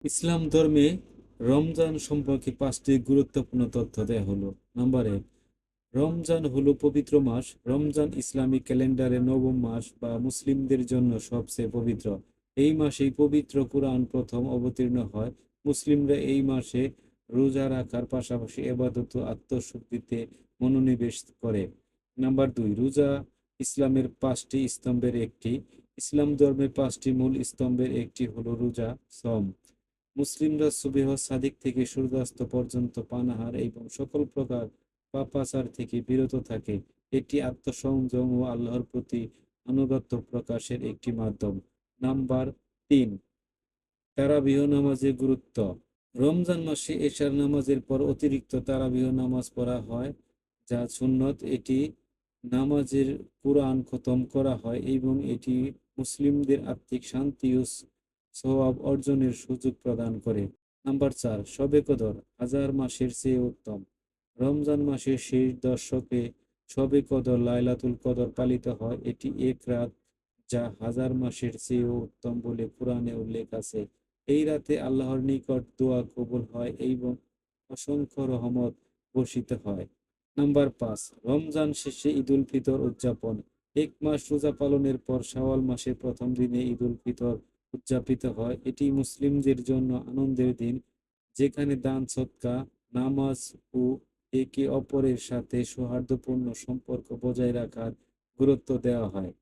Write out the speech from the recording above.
ইসলাম ধর্মে রমজান সম্পর্কে 5টি গুরুত্বপূর্ণ তথ্য দেয়া হলো। নাম্বার 1, রমজান হলো পবিত্র মাস। রমজান ইসলামিক ক্যালেন্ডারে নবম মাস বা মুসলিমদের জন্য সবচেয়ে পবিত্র। এই মাসেই পবিত্র কুরআন প্রথম অবতীর্ণ হয়। মুসলিমরা এই মাসে রোজা রাখার পাশাপাশি ইবাদত ও আত্মশুদ্ধিতে মনোনিবেশ করে। নাম্বার 2, রোজা ইসলামের 5টি স্তম্ভের একটি। ইসলাম ধর্মের 5টি মূল স্তম্ভের একটি হলো রোজা, সম। মুসলিমরা সুবহ সাদিক থেকে সূর্যাস্ত পর্যন্ত পানাহার এবং সকল প্রকার পাপাচার থেকে বিরত থাকে। এটি আত্মসংযম ও আল্লাহর প্রতি আনুগত্য প্রকাশের একটি মাধ্যম। নাম্বার 3, তারাবিহ নামাজের গুরুত্ব। রমজান মাসে এশার নামাজের পর অতিরিক্ত তারাবিহ নামাজ পড়া হয়, যা সুন্নত। এটি নামাজের কুরআন খতম করা হয় এবং এটি মুসলিমদের আত্মিক শান্তি ও সওয়াব অর্জনের সুযোগ প্রদান করে। নাম্বার 4, শবে কদর হাজার মাসের চেয়ে উত্তম। রমজান মাসের শেষ দশকে শবে কদর লাইলাতুল কদর পালিত হয়। এটি এক রাত যা হাজার মাসের চেয়েও উত্তম বলে কোরআনে উল্লেখ আছে। এই রাতে আল্লাহর নিকট দোয়া কবুল হয় এবং অসংখ্য রহমত বর্ষিত হয়। নাম্বার 5, রমজান শেষে ঈদুল ফিতর উদযাপন। এক মাস রোজা পালনের পর শাওয়াল মাসের প্রথম দিনে ঈদুল ফিতর উদযাপিত হয়। এটি মুসলিমদের জন্য আনন্দের দিন, যেখানে দান সদকা, নামাজ ও একে অপরের সাথে সৌহার্দ্যপূর্ণ সম্পর্ক বজায় রাখার গুরুত্ব দেওয়া হয়।